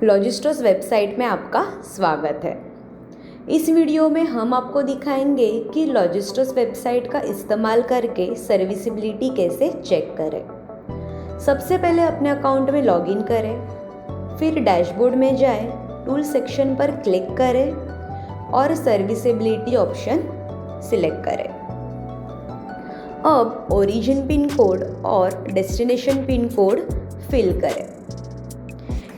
लॉजिस्टोस website में आपका स्वागत है। इस वीडियो में हम आपको दिखाएंगे कि लॉजिस्टोस वेबसाइट का इस्तेमाल करके सर्विसिबिलिटी कैसे चेक करें। सबसे पहले अपने अकाउंट में लॉगिन करें, फिर डैशबोर्ड में जाएं, टूल सेक्शन पर क्लिक करें और सर्विसिबिलिटी ऑप्शन सिलेक्ट करें। अब ओरिजिन पिन कोड और डेस्टिनेशन पिन कोड फिल करें।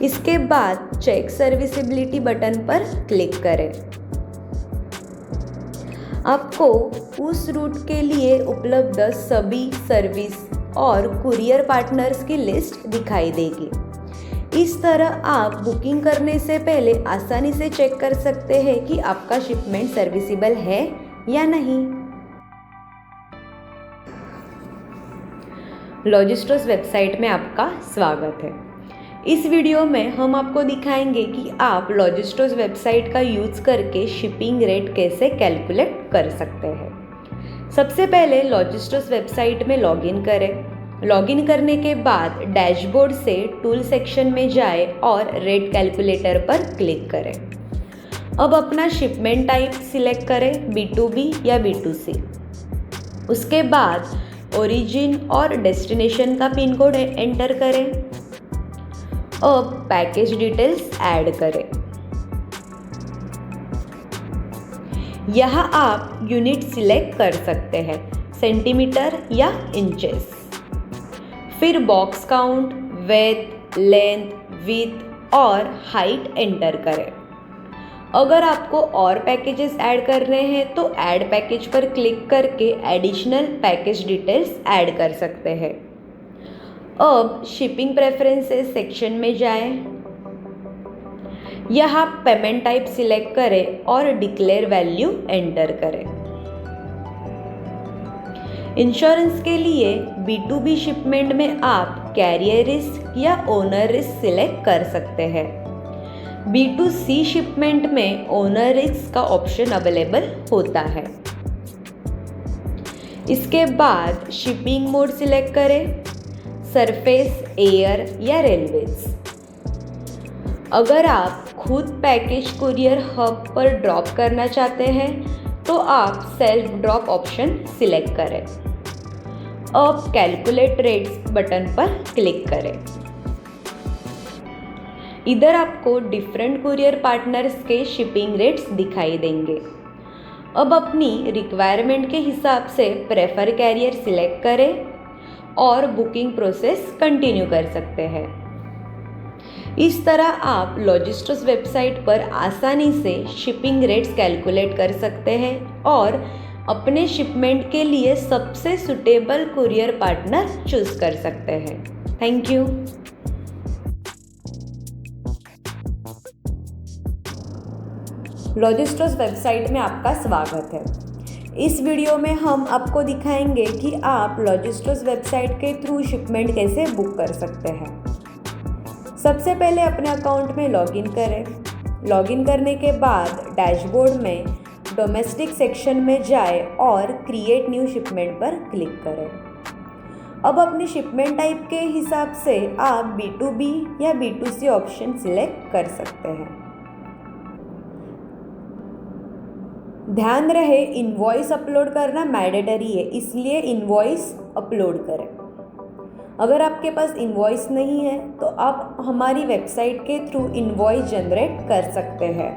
इसके बाद चेक सर्विसिबिलिटी बटन पर क्लिक करें। आपको उस रूट के लिए उपलब्ध सभी सर्विस और कुरियर पार्टनर्स की लिस्ट दिखाई देगी। इस तरह आप बुकिंग करने से पहले आसानी से चेक कर सकते हैं कि आपका शिपमेंट सर्विसिबल है या नहीं। लॉजिस्टोस वेबसाइट में आपका स्वागत है। इस वीडियो में हम आपको दिखाएंगे कि आप लॉजिस्टोस वेबसाइट का यूज़ करके शिपिंग रेट कैसे कैलकुलेट कर सकते हैं। सबसे पहले लॉजिस्टोस वेबसाइट में लॉगिन करें। लॉगिन करने के बाद डैशबोर्ड से टूल सेक्शन में जाएं और रेट कैलकुलेटर पर क्लिक करें। अब अपना शिपमेंट टाइप सिलेक्ट करें, B2B या B2C। उसके बाद ओरिजिन और डेस्टिनेशन का पिन कोड एंटर करें। अब पैकेज डिटेल्स ऐड करें। यहाँ आप यूनिट सिलेक्ट कर सकते हैं, सेंटीमीटर या इंचेस। फिर box count, weight, length, width और हाइट एंटर करें। अगर आपको और पैकेजेस ऐड करने हैं तो ऐड पैकेज पर क्लिक करके एडिशनल पैकेज डिटेल्स ऐड कर सकते हैं। अब शिपिंग प्रेफरेंसेस सेक्शन में जाएं। यहाँ पेमेंट टाइप सिलेक्ट करें और डिक्लेयर वैल्यू एंटर करें। इंश्योरेंस के लिए B2B शिपमेंट में आप कैरियर रिस्क या ओनर रिस्क सिलेक्ट कर सकते हैं। B2C शिपमेंट में ओनर रिस्क का ऑप्शन अवेलेबल होता है। इसके बाद शिपिंग मोड सिलेक्ट करें, सरफेस, एयर या रेलवेज। अगर आप खुद पैकेज कुरियर हब पर ड्रॉप करना चाहते हैं तो आप सेल्फ ड्रॉप ऑप्शन सिलेक्ट करें। अब कैलकुलेट रेट्स बटन पर क्लिक करें। इधर आपको डिफरेंट कुरियर पार्टनर्स के शिपिंग रेट्स दिखाई देंगे। अब अपनी रिक्वायरमेंट के हिसाब से प्रेफर कैरियर सिलेक्ट करें और बुकिंग प्रोसेस कंटिन्यू कर सकते हैं। इस तरह आप लॉजिस्टोस वेबसाइट पर आसानी से शिपिंग रेट्स कैलकुलेट कर सकते हैं और अपने शिपमेंट के लिए सबसे सुटेबल कुरियर पार्टनर चूज कर सकते हैं। Thank you. लॉजिस्टोस वेबसाइट में आपका स्वागत है। इस वीडियो में हम आपको दिखाएंगे कि आप लॉजिस्टोस वेबसाइट के थ्रू शिपमेंट कैसे बुक कर सकते हैं। सबसे पहले अपने अकाउंट में लॉगिन करें। लॉगिन करने के बाद डैशबोर्ड में डोमेस्टिक सेक्शन में जाएं और क्रिएट न्यू शिपमेंट पर क्लिक करें। अब अपनी शिपमेंट टाइप के हिसाब से आप B2B या B2C ऑप्शन सिलेक्ट कर सकते हैं। ध्यान रहे इनवॉइस अपलोड करना मैंडेटरी है, इसलिए इनवॉइस अपलोड करें। अगर आपके पास इनवॉइस नहीं है तो आप हमारी वेबसाइट के थ्रू इनवॉइस जनरेट कर सकते हैं।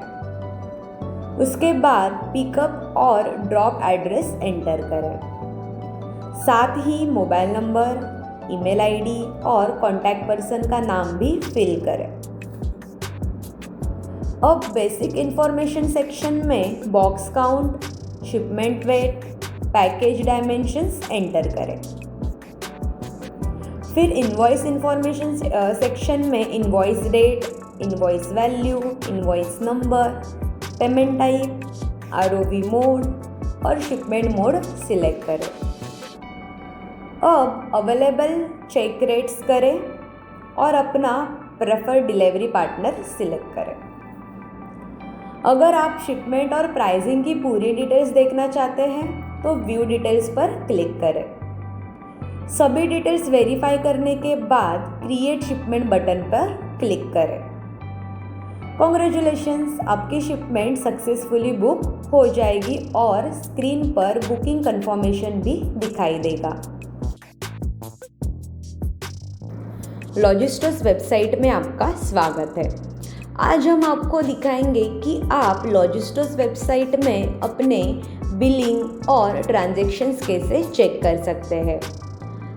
उसके बाद पिकअप और ड्रॉप एड्रेस एंटर करें। साथ ही मोबाइल नंबर, ईमेल आईडी और कॉन्टैक्ट पर्सन का नाम भी फिल करें। अब बेसिक इंफॉर्मेशन सेक्शन में box count, shipment weight, package dimensions enter करें। फिर इनवॉइस इंफॉर्मेशन सेक्शन में invoice date, invoice value, invoice number, payment type, ROV mode और शिपमेंट मोड सिलेक्ट करें। अब अवेलेबल चेक रेट्स करें और अपना प्रेफर्ड डिलीवरी पार्टनर सिलेक्ट करें। अगर आप शिपमेंट और प्राइसिंग की पूरी डिटेल्स देखना चाहते हैं तो व्यू डिटेल्स पर क्लिक करें। सभी डिटेल्स वेरीफाई करने के बाद क्रिएट शिपमेंट बटन पर क्लिक करें। कॉन्ग्रेचुलेशंस, आपकी शिपमेंट सक्सेसफुली बुक हो जाएगी और स्क्रीन पर बुकिंग कंफर्मेशन भी दिखाई देगा। लॉजिस्टोस वेबसाइट में आपका स्वागत है। आज हम आपको दिखाएंगे कि आप लॉजिस्टोस वेबसाइट में अपने बिलिंग और ट्रांजैक्शंस कैसे चेक कर सकते हैं।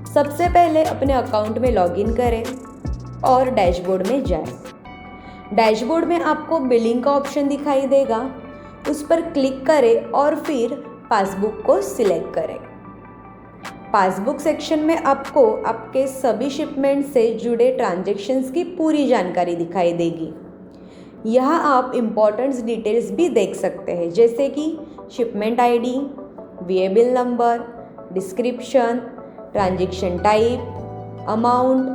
सबसे पहले अपने अकाउंट में लॉगिन करें और डैशबोर्ड में जाएं। डैशबोर्ड में आपको बिलिंग का ऑप्शन दिखाई देगा, उस पर क्लिक करें और फिर पासबुक को सिलेक्ट करें। पासबुक सेक्शन में आपको आपके सभी शिपमेंट से जुड़े ट्रांजैक्शंस की पूरी जानकारी दिखाई देगी। यहाँ आप इम्पोर्टेंट डिटेल्स भी देख सकते हैं, जैसे कि shipment ID, VA bill number, description, transaction type, amount,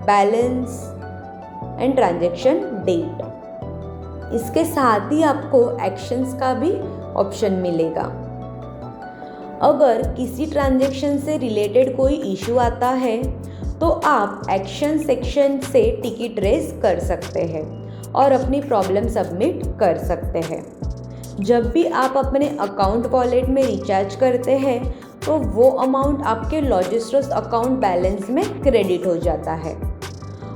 balance and transaction date. इसके साथ ही आपको एक्शंस का भी ऑप्शन मिलेगा। अगर किसी ट्रांजैक्शन से रिलेटेड कोई इशू आता है तो आप एक्शन सेक्शन से टिकट रेज कर सकते हैं और अपनी प्रॉब्लम सबमिट कर सकते हैं। जब भी आप अपने अकाउंट वॉलेट में रिचार्ज करते हैं तो वो अमाउंट आपके लॉजिस्टोस अकाउंट बैलेंस में क्रेडिट हो जाता है,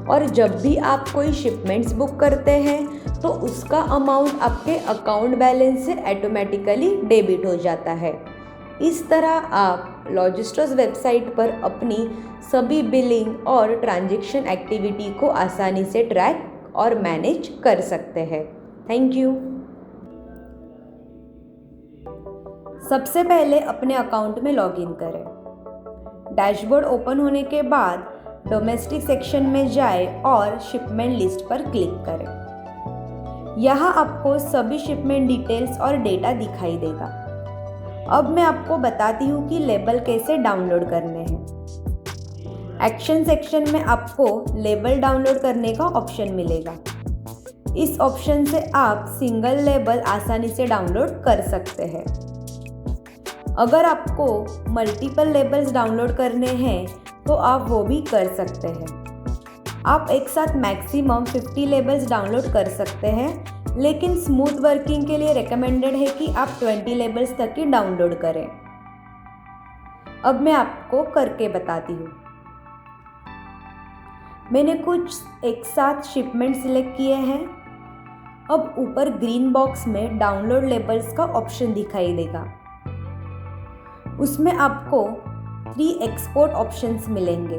और जब भी आप कोई शिपमेंट्स बुक करते हैं तो उसका अमाउंट आपके अकाउंट बैलेंस से ऑटोमेटिकली डेबिट हो जाता है। इस तरह आप लॉजिस्टोस वेबसाइट पर अपनी सभी बिलिंग और ट्रांजैक्शन एक्टिविटी को आसानी से ट्रैक और मैनेज कर सकते हैं। Thank you. सबसे पहले अपने अकाउंट में लॉगिन करें। डैशबोर्ड ओपन होने के बाद डोमेस्टिक सेक्शन में जाएं और शिपमेंट लिस्ट पर क्लिक करें। यहाँ आपको सभी शिपमेंट डिटेल्स और डेटा दिखाई देगा। अब मैं आपको बताती हूँ कि लेबल कैसे डाउनलोड करने हैं। एक्शन सेक्शन में आपको लेबल डाउनलोड करने का ऑप्शन मिलेगा। इस ऑप्शन से आप सिंगल लेबल आसानी से डाउनलोड कर सकते हैं। अगर आपको मल्टीपल लेबल्स डाउनलोड करने हैं तो आप वो भी कर सकते हैं। आप एक साथ मैक्सिमम 50 लेबल्स डाउनलोड कर सकते हैं, लेकिन स्मूथ वर्किंग के लिए रिकमेंडेड है कि आप 20 लेबल्स तक ही डाउनलोड करें। अब मैं आपको करके बताती हूँ। मैंने कुछ एक साथ शिपमेंट सिलेक्ट किए हैं। अब ऊपर ग्रीन बॉक्स में डाउनलोड लेबल्स का ऑप्शन दिखाई देगा। उसमें आपको 3 एक्सपोर्ट ऑप्शंस मिलेंगे।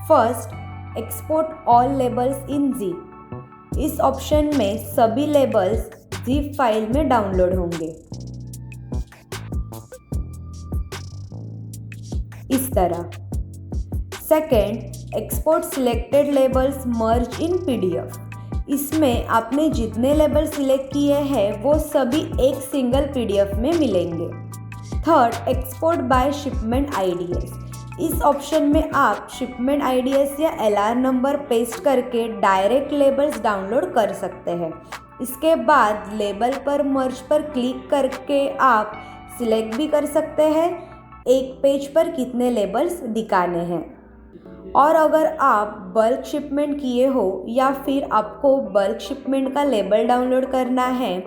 फर्स्ट, एक्सपोर्ट ऑल लेबल्स इन ज़िप। इस ऑप्शन में सभी लेबल्स ज़िप फाइल में डाउनलोड होंगे, इस तरह। सेकेंड, एक्सपोर्ट सिलेक्टेड लेबल्स मर्ज इन पीडीएफ। इसमें आपने जितने लेबल सिलेक्ट किए हैं वो सभी एक सिंगल पीडीएफ में मिलेंगे। Third, export bye shipment IDs. इस ऑप्शन में आप शिपमेंट आईडीएस या एलआर नंबर पेस्ट करके डायरेक्ट लेबल्स डाउनलोड कर सकते हैं। इसके बाद लेबल पर मर्ज पर क्लिक करके आप सिलेक्ट भी कर सकते हैं एक पेज पर कितने लेबल्स दिखाने हैं। और अगर आप बल्क शिपमेंट किए हो या फिर आपको बल्क शिपमेंट का लेबल डाउनलोड करना है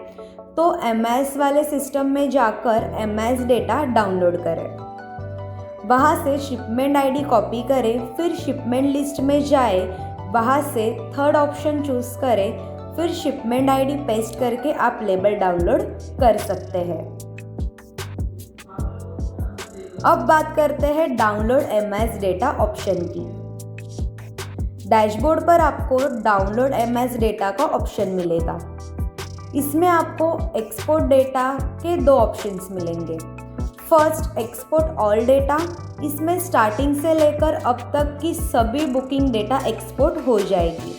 तो एमएस वाले सिस्टम में जाकर एमएस डेटा डाउनलोड करें। वहाँ से शिपमेंट आईडी कॉपी करें, फिर शिपमेंट लिस्ट में जाए, वहाँ से थर्ड ऑप्शन चूज़ करें, फिर शिपमेंट आईडी पेस्ट करके आप लेबल डाउनलोड कर सकते हैं। अब बात करते हैं डाउनलोड एमएस डेटा ऑप्शन की। डैशबोर्ड पर आपको डाउनलोड एमएस डेटा का ऑप्शन मिलेगा। इसमें आपको एक्सपोर्ट डेटा के 2 ऑप्शंस मिलेंगे। First, export all data. इसमें स्टार्टिंग से लेकर अब तक की सभी बुकिंग डेटा एक्सपोर्ट हो जाएगी।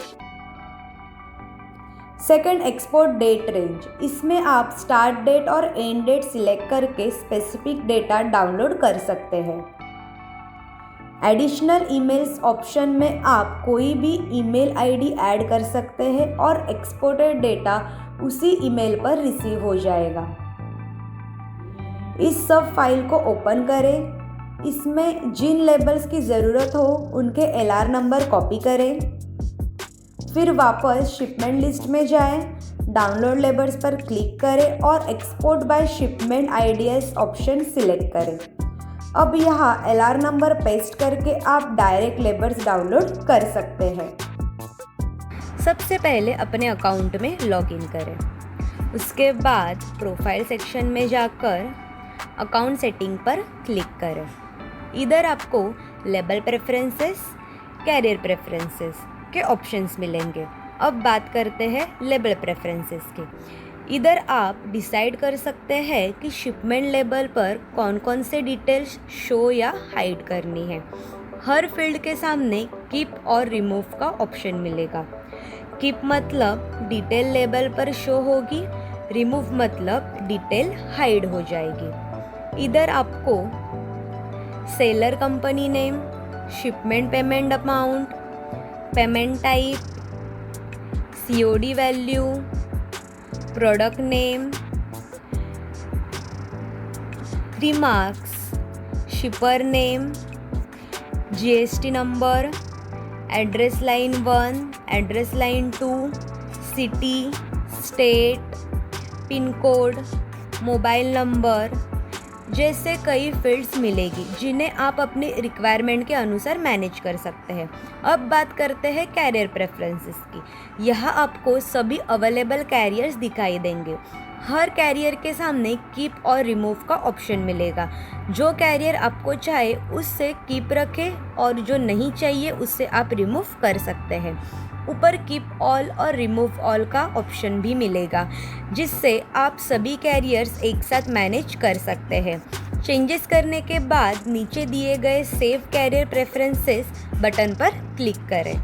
Second, export date range. इसमें आप स्टार्ट डेट और एंड डेट सिलेक्ट करके स्पेसिफिक डेटा डाउनलोड कर सकते हैं। एडिशनल ईमेल्स ऑप्शन में आप कोई भी ईमेल आईडी ऐड कर सकते हैं और एक्सपोर्टेड डेटा उसी ईमेल पर रिसीव हो जाएगा। इस सब फाइल को ओपन करें। इसमें जिन लेबल्स की ज़रूरत हो उनके एलआर नंबर कॉपी करें। फिर वापस शिपमेंट लिस्ट में जाएं, डाउनलोड लेबल्स पर क्लिक करें और export bye shipment IDs option select करें। अब यहाँ LR नंबर पेस्ट करके आप डायरेक्ट लेबल्स डाउनलोड कर सकते हैं। सबसे पहले अपने अकाउंट में लॉगिन करें। उसके बाद प्रोफाइल सेक्शन में जाकर अकाउंट सेटिंग पर क्लिक करें। इधर आपको लेबल प्रेफरेंसेस, कैरियर प्रेफरेंसेस के ऑप्शंस मिलेंगे। अब बात करते हैं लेबल प्रेफरेंसेस के। इधर आप डिसाइड कर सकते हैं कि शिपमेंट लेबल पर कौन कौन से डिटेल्स शो या हाइड करनी है। हर फील्ड के सामने कीप और रिमूव का ऑप्शन मिलेगा। कीप मतलब डिटेल लेबल पर शो होगी, रिमूव मतलब डिटेल हाइड हो जाएगी। इधर आपको seller company name, shipment payment amount, payment type, COD value, product name, 3 marks, शिपर name, GST number, address line 1, address line 2, city, state, pin code, mobile number जैसे कई fields मिलेगी जिन्हें आप अपनी रिक्वायरमेंट के अनुसार मैनेज कर सकते हैं। अब बात करते हैं कैरियर प्रेफरेंसेस की। यहाँ आपको सभी अवेलेबल कैरियर्स दिखाई देंगे। हर कैरियर के सामने कीप और रिमूव का ऑप्शन मिलेगा। जो कैरियर आपको चाहे उससे कीप रखें और जो नहीं चाहिए उससे आप रिमूव कर सकते हैं। ऊपर कीप ऑल और रिमूव ऑल का ऑप्शन भी मिलेगा, जिससे आप सभी कैरियर्स एक साथ मैनेज कर सकते हैं। चेंजेस करने के बाद नीचे दिए गए सेव कैरियर प्रेफरेंसेस बटन पर क्लिक करें।